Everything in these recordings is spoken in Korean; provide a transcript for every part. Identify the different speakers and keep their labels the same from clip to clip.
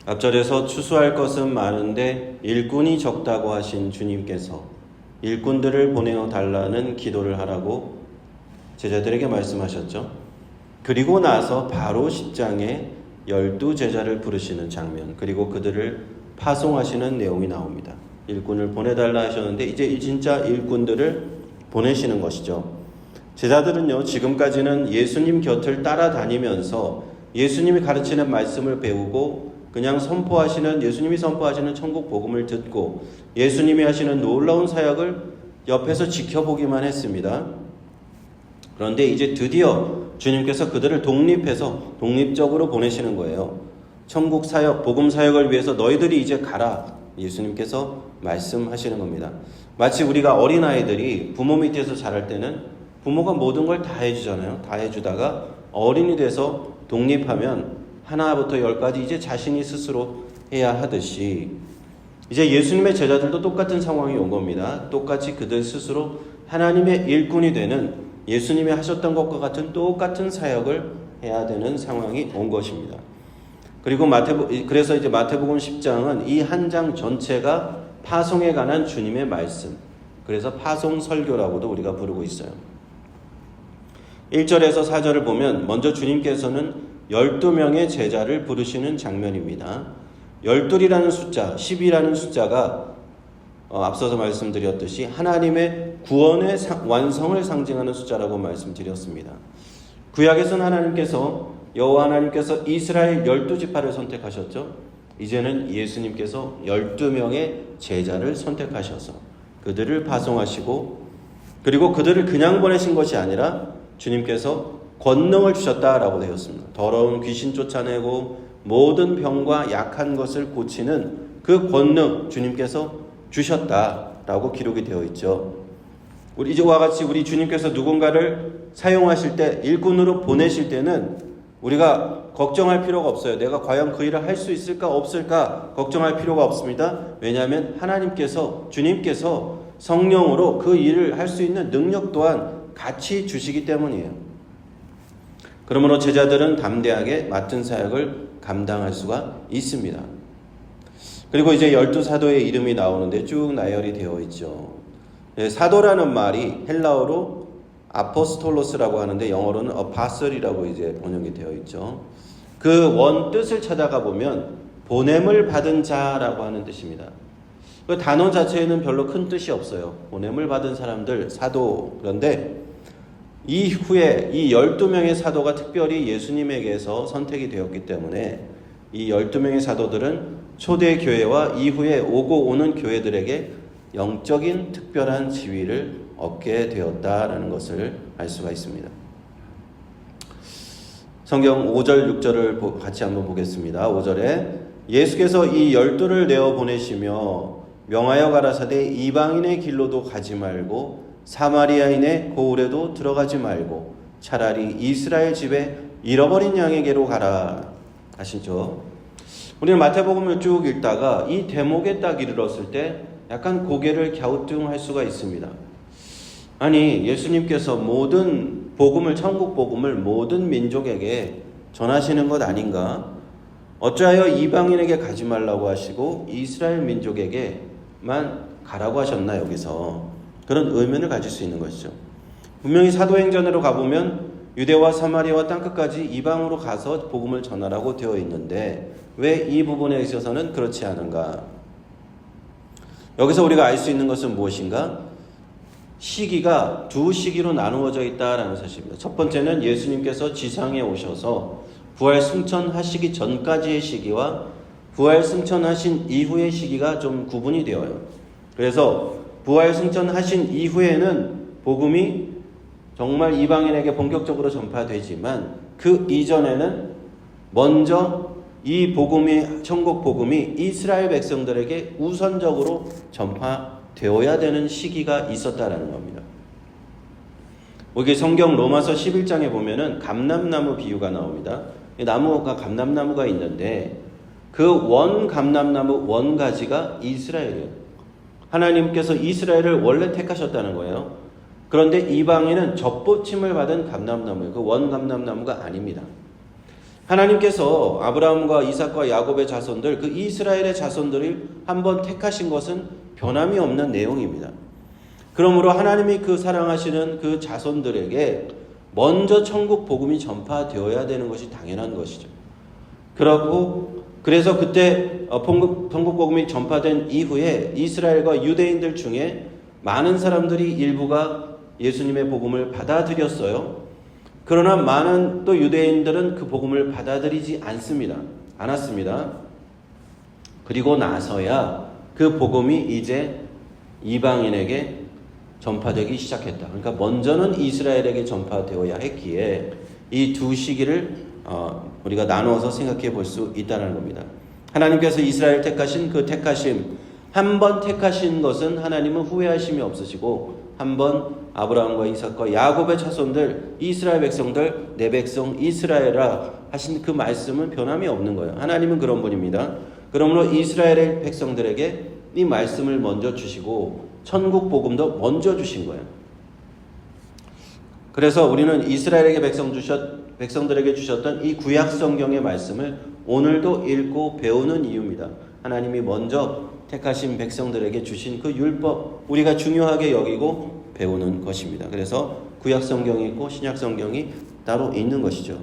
Speaker 1: 앞절에서 추수할 것은 많은데 일꾼이 적다고 하신 주님께서 일꾼들을 보내어 달라는 기도를 하라고 제자들에게 말씀하셨죠. 그리고 나서 바로 10장에 12제자를 부르시는 장면, 그리고 그들을 파송하시는 내용이 나옵니다. 일꾼을 보내달라 하셨는데 이제 진짜 일꾼들을 보내시는 것이죠. 제자들은요, 지금까지는 예수님 곁을 따라다니면서 예수님이 가르치는 말씀을 배우고 그냥 예수님이 선포하시는 천국 복음을 듣고 예수님이 하시는 놀라운 사역을 옆에서 지켜보기만 했습니다. 그런데 이제 드디어 주님께서 그들을 독립적으로 보내시는 거예요. 천국 사역, 복음 사역을 위해서 너희들이 이제 가라. 예수님께서 말씀하시는 겁니다. 마치 우리가 어린아이들이 부모 밑에서 자랄 때는 부모가 모든 걸 다 해주잖아요. 다 해주다가 어른이 돼서 독립하면 하나부터 열까지 이제 자신이 스스로 해야 하듯이 이제 예수님의 제자들도 똑같은 상황이 온 겁니다. 똑같이 그들 스스로 하나님의 일꾼이 되는 예수님이 하셨던 것과 같은 똑같은 사역을 해야 되는 상황이 온 것입니다. 그리고 그래서 이제 마태복음 10장은 이 한 장 전체가 파송에 관한 주님의 말씀, 그래서 파송 설교라고도 우리가 부르고 있어요. 1절에서 4절을 보면 먼저 주님께서는 12명의 제자를 부르시는 장면입니다. 12이라는 숫자, 10이라는 숫자가 앞서서 말씀드렸듯이 하나님의 구원의 완성을 상징하는 숫자라고 말씀드렸습니다. 구약에서는 여호와 하나님께서 이스라엘 12지파를 선택하셨죠. 이제는 예수님께서 12명의 제자를 선택하셔서 그들을 파송하시고, 그리고 그들을 그냥 보내신 것이 아니라 주님께서 권능을 주셨다라고 되었습니다. 더러운 귀신 쫓아내고 모든 병과 약한 것을 고치는 그 권능 주님께서 주셨다라고 기록이 되어 있죠. 이와 같이 우리 주님께서 누군가를 사용하실 때, 일꾼으로 보내실 때는 우리가 걱정할 필요가 없어요. 내가 과연 그 일을 할 수 있을까 없을까 걱정할 필요가 없습니다. 왜냐하면 주님께서 성령으로 그 일을 할 수 있는 능력 또한 같이 주시기 때문이에요. 그러므로 제자들은 담대하게 맡은 사역을 감당할 수가 있습니다. 그리고 이제 12사도의 이름이 나오는데 쭉 나열이 되어 있죠. 사도라는 말이 헬라어로 아포스톨로스라고 하는데 영어로는 아파슬이라고 이제 번역이 되어 있죠. 그 원 뜻을 찾아가 보면 보냄을 받은 자라고 하는 뜻입니다. 그 단어 자체에는 별로 큰 뜻이 없어요. 보냄을 받은 사람들, 사도. 그런데 이후에 이 12명의 사도가 특별히 예수님에게서 선택이 되었기 때문에 이 12명의 사도들은 초대 교회와 이후에 오고 오는 교회들에게 영적인 특별한 지위를 얻게 되었다라는 것을 알 수가 있습니다. 성경 5절 6절을 같이 한번 보겠습니다. 5절에 예수께서 이 12를 내어 보내시며 명하여 가라사대 이방인의 길로도 가지 말고 사마리아인의 고을에도 들어가지 말고 차라리 이스라엘 집에 잃어버린 양에게로 가라 하시죠. 우리는 마태복음을 쭉 읽다가 이 대목에 딱 이르렀을 때 약간 고개를 갸우뚱할 수가 있습니다. 아니, 예수님께서 모든 복음을, 천국 복음을 모든 민족에게 전하시는 것 아닌가? 어찌하여 이방인에게 가지 말라고 하시고 이스라엘 민족에게만 가라고 하셨나 여기서? 그런 의문을 가질 수 있는 것이죠. 분명히 사도행전으로 가보면 유대와 사마리아와 땅끝까지 이방으로 가서 복음을 전하라고 되어 있는데 왜 이 부분에 있어서는 그렇지 않은가? 여기서 우리가 알 수 있는 것은 무엇인가? 시기가 두 시기로 나누어져 있다라는 사실입니다. 첫 번째는 예수님께서 지상에 오셔서 부활 승천하시기 전까지의 시기와 부활 승천하신 이후의 시기가 좀 구분이 되어요. 그래서 부활 승천하신 이후에는 복음이 정말 이방인에게 본격적으로 전파되지만 그 이전에는 먼저 이 복음이, 천국 복음이 이스라엘 백성들에게 우선적으로 전파되어야 되는 시기가 있었다라는 겁니다. 여기 성경 로마서 11장에 보면은 감람나무 비유가 나옵니다. 나무가 감람나무가 있는데 그 원 감람나무 원 가지가 이스라엘이에요. 하나님께서 이스라엘을 원래 택하셨다는 거예요. 그런데 이방인은 접붙임을 받은 감람나무예요. 그 원 감람나무가 아닙니다. 하나님께서 아브라함과 이삭과 야곱의 자손들, 그 이스라엘의 자손들을 한번 택하신 것은 변함이 없는 내용입니다. 그러므로 하나님이 그 사랑하시는 그 자손들에게 먼저 천국 복음이 전파되어야 되는 것이 당연한 것이죠. 그래서 그때 천국 복음이 전파된 이후에 이스라엘과 유대인들 중에 많은 사람들이 일부가 예수님의 복음을 받아들였어요. 그러나 많은 또 유대인들은 그 복음을 받아들이지 않았습니다. 그리고 나서야 그 복음이 이제 이방인에게 전파되기 시작했다. 그러니까 먼저는 이스라엘에게 전파되어야 했기에 이 두 시기를 우리가 나누어서 생각해 볼 수 있다는 겁니다. 하나님께서 이스라엘 택하신 그 택하심, 한 번 택하신 것은 하나님은 후회하심이 없으시고 한 번 아브라함과 이삭과 야곱의 자손들, 이스라엘 백성들, 내 백성 이스라엘아 하신 그 말씀은 변함이 없는 거예요. 하나님은 그런 분입니다. 그러므로 이스라엘의 백성들에게 이 말씀을 먼저 주시고 천국 복음도 먼저 주신 거예요. 그래서 우리는 이스라엘에게 백성들에게 주셨던 이 구약 성경의 말씀을 오늘도 읽고 배우는 이유입니다. 하나님이 먼저 택하신 백성들에게 주신 그 율법, 우리가 중요하게 여기고 배우는 것입니다. 그래서 구약 성경이 있고 신약 성경이 따로 있는 것이죠.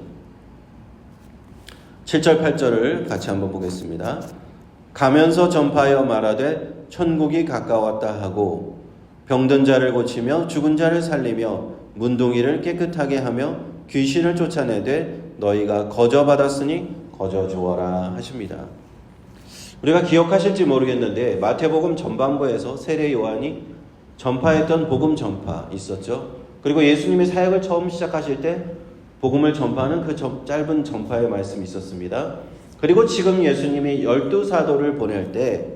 Speaker 1: 7절 8절을 같이 한번 보겠습니다. 가면서 전파하여 말하되 천국이 가까웠다 하고 병든 자를 고치며 죽은 자를 살리며 문둥이를 깨끗하게 하며 귀신을 쫓아내되 너희가 거저 받았으니 거저 주어라 하십니다. 우리가 기억하실지 모르겠는데 마태복음 전반부에서 세례 요한이 전파했던 복음 전파 있었죠. 그리고 예수님의 사역을 처음 시작하실 때 복음을 전파하는 그 짧은 전파의 말씀이 있었습니다. 그리고 지금 예수님이 12사도를 보낼 때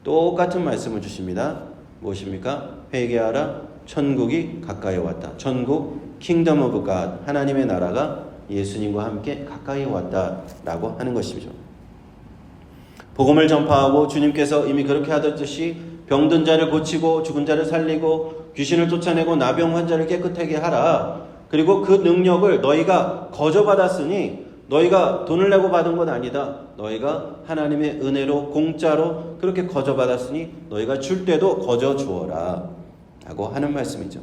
Speaker 1: 똑같은 말씀을 주십니다. 무엇입니까? 회개하라, 천국이 가까이 왔다. 천국, 킹덤 오브 갓, 하나님의 나라가 예수님과 함께 가까이 왔다라고 하는 것이죠. 복음을 전파하고 주님께서 이미 그렇게 하듯이 병든 자를 고치고 죽은 자를 살리고 귀신을 쫓아내고 나병 환자를 깨끗하게 하라. 그리고 그 능력을 너희가 거저 받았으니 너희가 돈을 내고 받은 건 아니다. 너희가 하나님의 은혜로 공짜로 그렇게 거저 받았으니 너희가 줄 때도 거저 주어라 라고 하는 말씀이죠.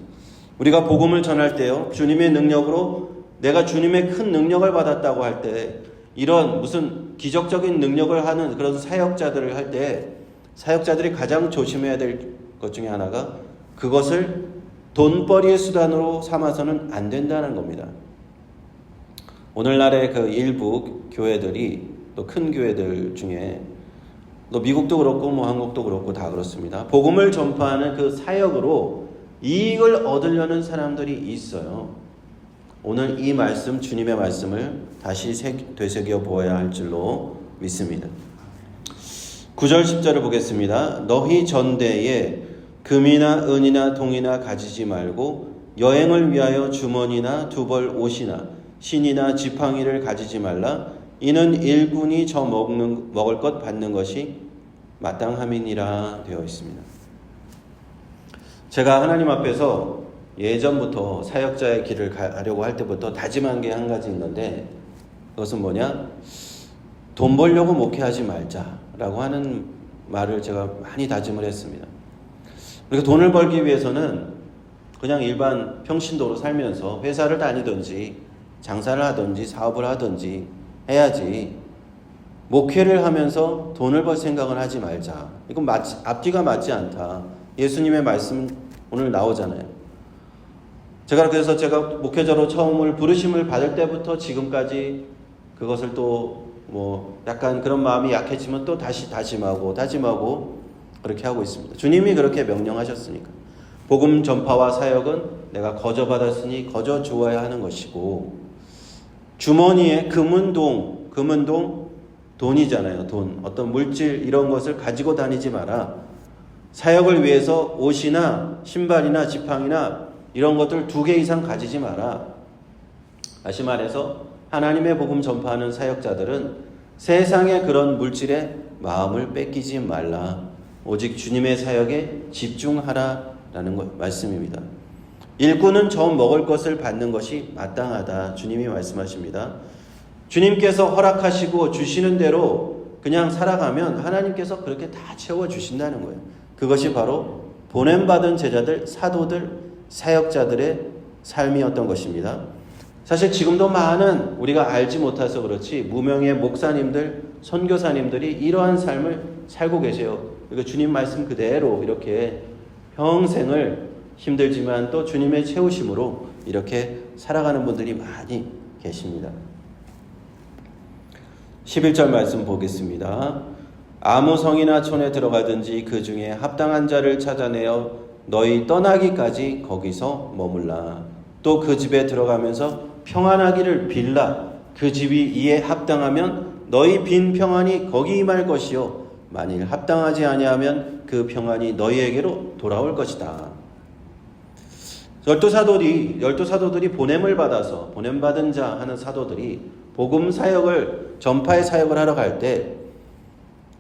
Speaker 1: 우리가 복음을 전할 때요, 주님의 능력으로 내가 주님의 큰 능력을 받았다고 할 때, 이런 무슨 기적적인 능력을 하는 그런 사역자들을 할 때 사역자들이 가장 조심해야 될 것 중에 하나가 그것을 돈벌이의 수단으로 삼아서는 안 된다는 겁니다. 오늘날의 그 일부 교회들이, 또 큰 교회들 중에, 또 미국도 그렇고 뭐 한국도 그렇고 다 그렇습니다. 복음을 전파하는 그 사역으로 이익을 얻으려는 사람들이 있어요. 오늘 이 말씀, 주님의 말씀을 다시 되새겨 보아야 할 줄로 믿습니다. 9절 10절을 보겠습니다. 너희 전대에 금이나 은이나 동이나 가지지 말고 여행을 위하여 주머니나 두벌 옷이나 신이나 지팡이를 가지지 말라. 이는 일꾼이 저 먹을 것 받는 것이 마땅함이니라 되어 있습니다. 제가 하나님 앞에서 예전부터 사역자의 길을 가려고 할 때부터 다짐한 게 한 가지 있는데, 그것은 뭐냐? 돈 벌려고 목회하지 말자라고 하는 말을 제가 많이 다짐을 했습니다. 우리가 돈을 벌기 위해서는 그냥 일반 평신도로 살면서 회사를 다니든지 장사를 하든지 사업을 하든지 해야지, 목회를 하면서 돈을 벌 생각을 하지 말자. 이건 앞뒤가 맞지 않다. 예수님의 말씀 오늘 나오잖아요. 그래서 제가 목회자로 처음을 부르심을 받을 때부터 지금까지 그것을 또 뭐 약간 그런 마음이 약해지면 또 다시 다짐하고 그렇게 하고 있습니다. 주님이 그렇게 명령하셨으니까. 복음 전파와 사역은 내가 거저 받았으니 거저 주어야 하는 것이고, 주머니에 금은 돈이잖아요. 돈, 어떤 물질 이런 것을 가지고 다니지 마라. 사역을 위해서 옷이나 신발이나 지팡이나 이런 것들 2개 이상 가지지 마라. 다시 말해서 하나님의 복음 전파하는 사역자들은 세상의 그런 물질에 마음을 뺏기지 말라. 오직 주님의 사역에 집중하라라는 말씀입니다. 일꾼은 저 먹을 것을 받는 것이 마땅하다. 주님이 말씀하십니다. 주님께서 허락하시고 주시는 대로 그냥 살아가면 하나님께서 그렇게 다 채워주신다는 거예요. 그것이 바로 보냄받은 제자들, 사도들, 사역자들의 삶이었던 것입니다. 사실 지금도 많은 우리가 알지 못해서 그렇지 무명의 목사님들, 선교사님들이 이러한 삶을 살고 계세요. 그러니까 주님 말씀 그대로 이렇게 평생을 힘들지만 또 주님의 채우심으로 이렇게 살아가는 분들이 많이 계십니다. 11절 말씀 보겠습니다. 아무 성이나 촌에 들어가든지 그 중에 합당한 자를 찾아내어 너희 떠나기까지 거기서 머물라. 또 그 집에 들어가면서 평안하기를 빌라. 그 집이 이에 합당하면 너희 빈 평안이 거기 임할 것이요 만일 합당하지 아니하면 그 평안이 너희에게로 돌아올 것이다. 열두 사도들이 보냄을 받아서 보냄받은 자 하는 사도들이 복음 사역을 전파의 사역을 하러 갈 때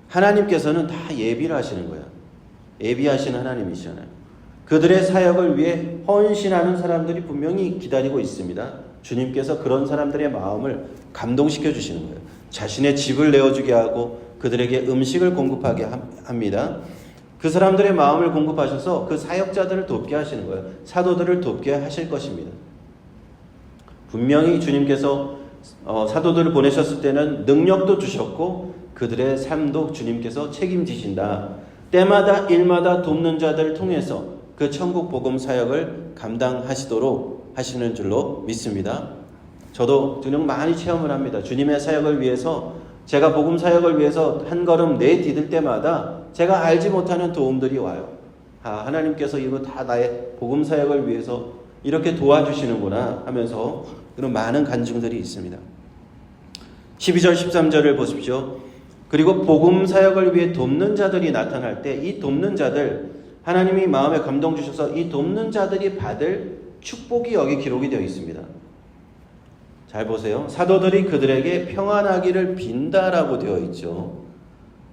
Speaker 1: 하나님께서는 다 예비를 하시는 거야. 예비하시는 하나님이시잖아요. 그들의 사역을 위해 헌신하는 사람들이 분명히 기다리고 있습니다. 주님께서 그런 사람들의 마음을 감동시켜 주시는 거예요. 자신의 집을 내어주게 하고 그들에게 음식을 공급하게 합니다. 그 사람들의 마음을 공급하셔서 그 사역자들을 돕게 하시는 거예요. 사도들을 돕게 하실 것입니다. 분명히 주님께서 사도들을 보내셨을 때는 능력도 주셨고 그들의 삶도 주님께서 책임지신다. 때마다 일마다 돕는 자들을 통해서 그 천국 복음 사역을 감당하시도록 하시는 줄로 믿습니다. 저도 주님 많이 체험을 합니다. 주님의 사역을 위해서 제가 복음 사역을 위해서 한 걸음 내디딜 때마다 제가 알지 못하는 도움들이 와요. 하나님께서 이거 다 나의 복음 사역을 위해서 이렇게 도와주시는구나 하면서 그런 많은 간증들이 있습니다. 12절 13절을 보십시오. 그리고 복음 사역을 위해 돕는 자들이 나타날 때 이 돕는 자들 하나님이 마음에 감동 주셔서 이 돕는 자들이 받을 축복이 여기 기록이 되어 있습니다. 잘 보세요. 사도들이 그들에게 평안하기를 빈다라고 되어 있죠.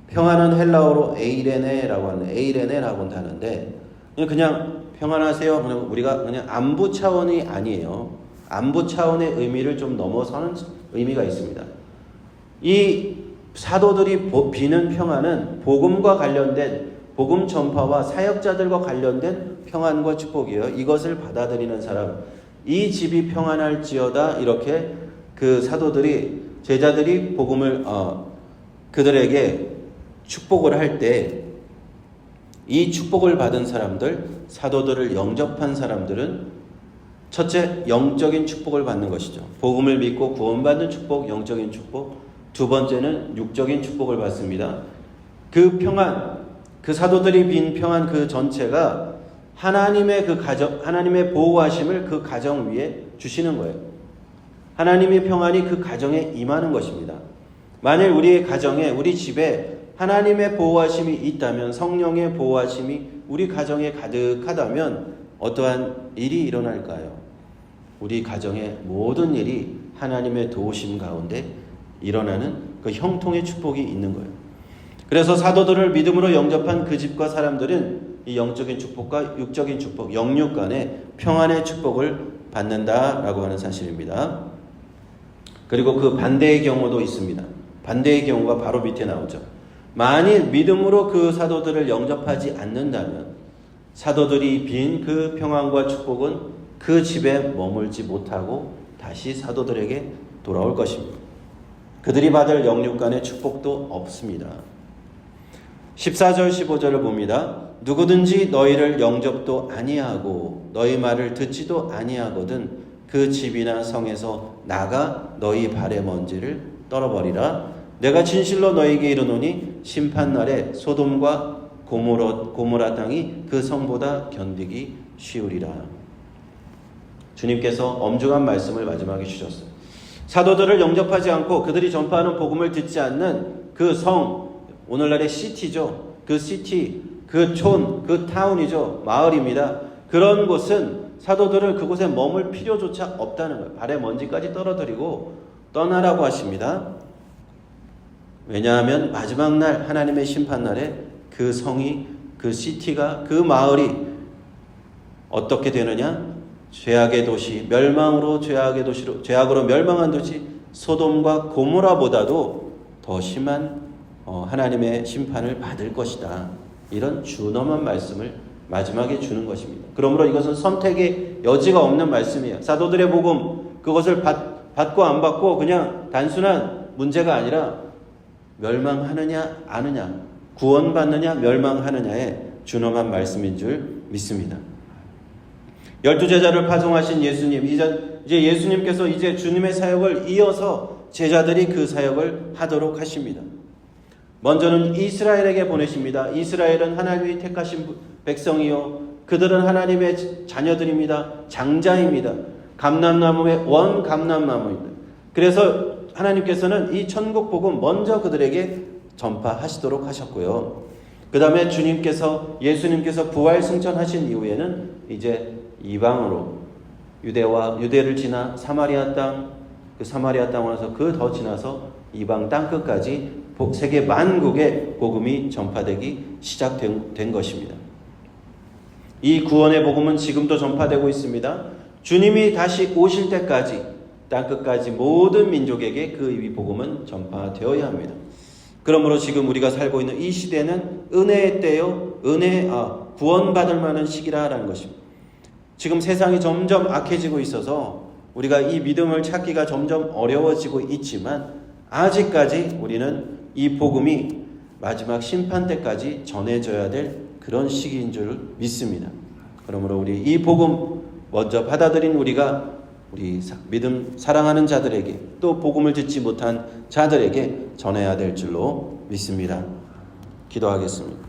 Speaker 1: 평안은 헬라어로 에이레네라고 하는데 그냥 평안하세요. 그냥 우리가 그냥 안부 차원이 아니에요. 안부 차원의 의미를 좀 넘어서는 의미가 있습니다. 이 사도들이 비는 평안은 복음과 관련된 복음 전파와 사역자들과 관련된 평안과 축복이에요. 이것을 받아들이는 사람, 이 집이 평안할지어다 이렇게 그 사도들이 제자들이 복음을 그들에게 축복을 할 때 이 축복을 받은 사람들, 사도들을 영접한 사람들은 첫째 영적인 축복을 받는 것이죠. 복음을 믿고 구원받는 축복, 영적인 축복. 두 번째는 육적인 축복을 받습니다. 그 평안, 그 사도들이 빈 평안 그 전체가 하나님의 그 가정, 하나님의 보호하심을 그 가정 위에 주시는 거예요. 하나님의 평안이 그 가정에 임하는 것입니다. 만일 우리의 가정에, 우리 집에 하나님의 보호하심이 있다면, 성령의 보호하심이 우리 가정에 가득하다면 어떠한 일이 일어날까요? 우리 가정의 모든 일이 하나님의 도우심 가운데 일어나는 그 형통의 축복이 있는 거예요. 그래서 사도들을 믿음으로 영접한 그 집과 사람들은 이 영적인 축복과 육적인 축복, 영육 간의 평안의 축복을 받는다라고 하는 사실입니다. 그리고 그 반대의 경우도 있습니다. 반대의 경우가 바로 밑에 나오죠. 만일 믿음으로 그 사도들을 영접하지 않는다면 사도들이 빈 그 평안과 축복은 그 집에 머물지 못하고 다시 사도들에게 돌아올 것입니다. 그들이 받을 영육 간의 축복도 없습니다. 14절 15절을 봅니다. 누구든지 너희를 영접도 아니하고 너희 말을 듣지도 아니하거든 그 집이나 성에서 나가 너희 발의 먼지를 떨어버리라. 내가 진실로 너희에게 이르노니 심판날에 소돔과 고모라 땅이 그 성보다 견디기 쉬우리라. 주님께서 엄중한 말씀을 마지막에 주셨어요. 사도들을 영접하지 않고 그들이 전파하는 복음을 듣지 않는 그 성, 오늘날의 시티죠. 그 시티, 그 촌, 그 타운이죠. 마을입니다. 그런 곳은 사도들을 그곳에 머물 필요조차 없다는 거예요. 발에 먼지까지 떨어뜨리고 떠나라고 하십니다. 왜냐하면 마지막 날 하나님의 심판날에 그 성이, 그 시티가, 그 마을이 어떻게 되느냐? 죄악의 도시, 멸망으로 죄악의 도시로, 죄악으로 멸망한 도시, 소돔과 고모라보다도 더 심한 하나님의 심판을 받을 것이다. 이런 준엄한 말씀을 마지막에 주는 것입니다. 그러므로 이것은 선택의 여지가 없는 말씀이에요. 사도들의 복음, 그것을 받고 안 받고 그냥 단순한 문제가 아니라 멸망하느냐 아느냐, 구원받느냐 멸망하느냐의 준엄한 말씀인 줄 믿습니다. 12제자를 파송하신 예수님, 이제 예수님께서 이제 주님의 사역을 이어서 제자들이 그 사역을 하도록 하십니다. 먼저는 이스라엘에게 보내십니다. 이스라엘은 하나님이 택하신 백성이요, 그들은 하나님의 자녀들입니다. 장자입니다. 감람나무의 원 감람나무입니다. 그래서 하나님께서는 이 천국 복음 먼저 그들에게 전파하시도록 하셨고요. 그 다음에 예수님께서 부활 승천하신 이후에는 이제 이방으로 유대를 지나 사마리아 땅, 그 사마리아 땅 와서 그 더 지나서 이방 땅 끝까지 세계 만국에 복음이 전파되기 시작된 것입니다. 이 구원의 복음은 지금도 전파되고 있습니다. 주님이 다시 오실 때까지 땅 끝까지 모든 민족에게 그 복음은 전파되어야 합니다. 그러므로 지금 우리가 살고 있는 이 시대는 은혜의 때요, 구원받을 만한 시기라는 것입니다. 지금 세상이 점점 악해지고 있어서 우리가 이 믿음을 찾기가 점점 어려워지고 있지만 아직까지 우리는 이 복음이 마지막 심판 때까지 전해져야 될 그런 시기인 줄 믿습니다. 그러므로 우리 이 복음 먼저 받아들인 우리가 우리 믿음 사랑하는 자들에게, 또 복음을 듣지 못한 자들에게 전해야 될 줄로 믿습니다. 기도하겠습니다.